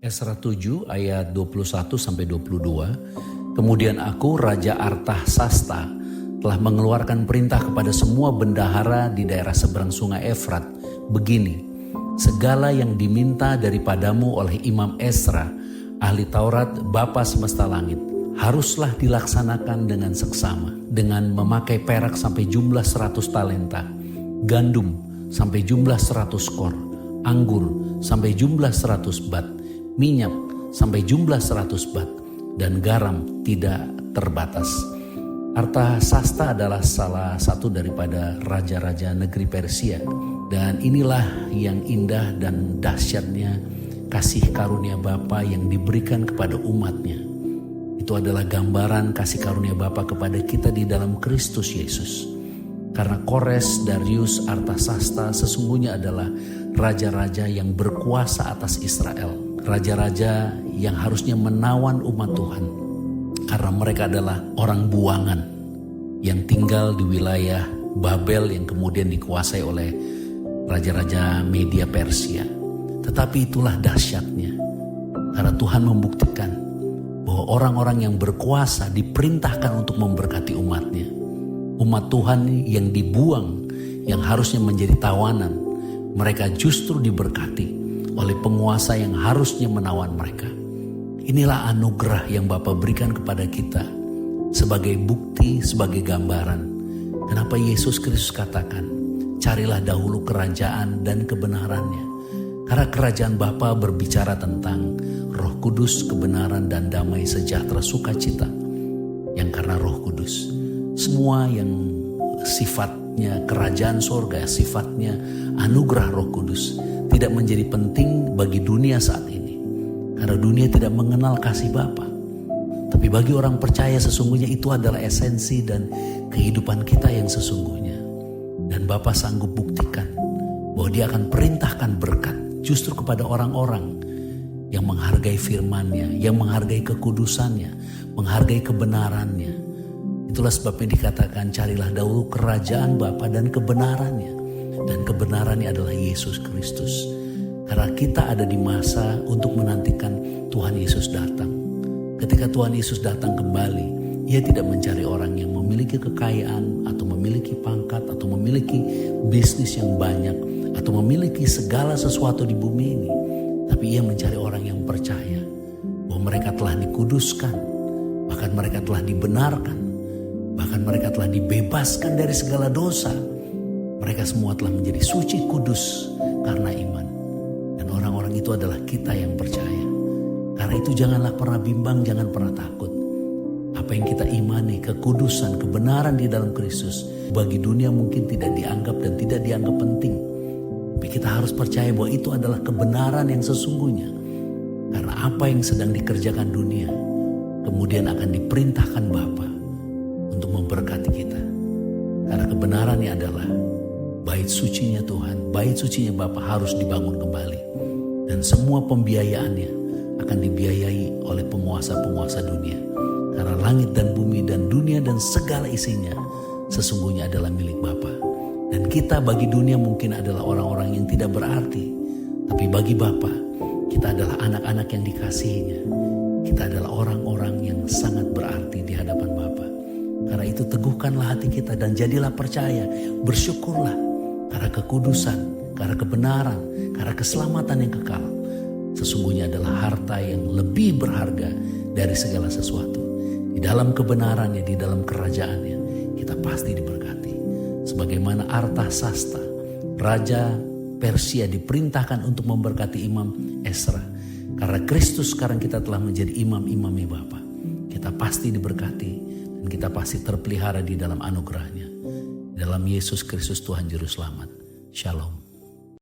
Esra 7 ayat 21-22. Kemudian aku, Raja Artasasta, telah mengeluarkan perintah kepada semua bendahara di daerah seberang sungai Efrat. Begini, segala yang diminta daripadamu oleh Imam Esra, ahli Taurat Bapa semesta langit, haruslah dilaksanakan dengan seksama, dengan memakai perak sampai jumlah 100 talenta, gandum sampai jumlah 100 kor, anggur sampai jumlah 100 bat, minyak sampai jumlah 100 bat, dan garam tidak terbatas. Artasasta adalah salah satu daripada raja-raja negeri Persia, dan inilah yang indah dan dahsyatnya kasih karunia Bapa yang diberikan kepada umatnya. Itu adalah gambaran kasih karunia Bapa kepada kita di dalam Kristus Yesus. Karena Kores, Darius, Artasasta sesungguhnya adalah raja-raja yang berkuasa atas Israel. Raja-raja yang harusnya menawan umat Tuhan. Karena mereka adalah orang buangan yang tinggal di wilayah Babel yang kemudian dikuasai oleh raja-raja Media Persia. Tetapi itulah dahsyatnya. Karena Tuhan membuktikan bahwa orang-orang yang berkuasa diperintahkan untuk memberkati umatnya. Umat Tuhan yang dibuang, yang harusnya menjadi tawanan, mereka justru diberkati oleh penguasa yang harusnya menawan mereka. Inilah anugerah yang Bapa berikan kepada kita sebagai bukti, sebagai gambaran. Kenapa Yesus Kristus katakan, carilah dahulu kerajaan dan kebenarannya. Karena kerajaan Bapa berbicara tentang Roh Kudus, kebenaran dan damai sejahtera sukacita. Yang karena Roh Kudus, semua yang sifatnya kerajaan sorga, sifatnya anugerah Roh Kudus, tidak menjadi penting bagi dunia saat ini. Karena dunia tidak mengenal kasih Bapa. Tapi bagi orang percaya sesungguhnya itu adalah esensi dan kehidupan kita yang sesungguhnya. Dan Bapa sanggup buktikan bahwa Dia akan perintahkan berkat justru kepada orang-orang yang menghargai firman-Nya, yang menghargai kekudusan-Nya, menghargai kebenaran-Nya. Itulah sebabnya dikatakan carilah dahulu kerajaan Bapa dan kebenaran-Nya. Dan kebenarannya adalah Yesus Kristus. Karena kita ada di masa untuk menantikan Tuhan Yesus datang. Ketika Tuhan Yesus datang kembali, Ia tidak mencari orang yang memiliki kekayaan atau memiliki pangkat atau memiliki bisnis yang banyak atau memiliki segala sesuatu di bumi ini. Tapi Ia mencari orang yang percaya bahwa mereka telah dikuduskan, bahkan mereka telah dibenarkan, bahkan mereka telah dibebaskan dari segala dosa. Mereka semua telah menjadi suci kudus karena iman. Dan orang-orang itu adalah kita yang percaya. Karena itu janganlah pernah bimbang, jangan pernah takut. Apa yang kita imani, kekudusan, kebenaran di dalam Kristus, bagi dunia mungkin tidak dianggap dan tidak dianggap penting. Tapi kita harus percaya bahwa itu adalah kebenaran yang sesungguhnya. Karena apa yang sedang dikerjakan dunia, kemudian akan diperintahkan Bapa untuk memberkati kita. Karena kebenarannya adalah bait sucinya Tuhan, bait sucinya Bapa harus dibangun kembali. Dan semua pembiayaannya akan dibiayai oleh penguasa-penguasa dunia. Karena langit dan bumi dan dunia dan segala isinya sesungguhnya adalah milik Bapa. Dan kita bagi dunia mungkin adalah orang-orang yang tidak berarti. Tapi bagi Bapa, kita adalah anak-anak yang dikasihinya. Kita adalah orang-orang yang sangat berarti di hadapan Bapa. Karena itu teguhkanlah hati kita dan jadilah percaya, bersyukurlah. Karena kekudusan, karena kebenaran, karena keselamatan yang kekal, sesungguhnya adalah harta yang lebih berharga dari segala sesuatu. Di dalam kebenarannya, di dalam kerajaannya, kita pasti diberkati. Sebagaimana Artasasta, Raja Persia diperintahkan untuk memberkati Imam Esra. Karena Kristus sekarang kita telah menjadi imam-imamnya Bapa. Kita pasti diberkati dan kita pasti terpelihara di dalam anugerahnya. Dalam Yesus Kristus Tuhan Juru Selamat. Shalom.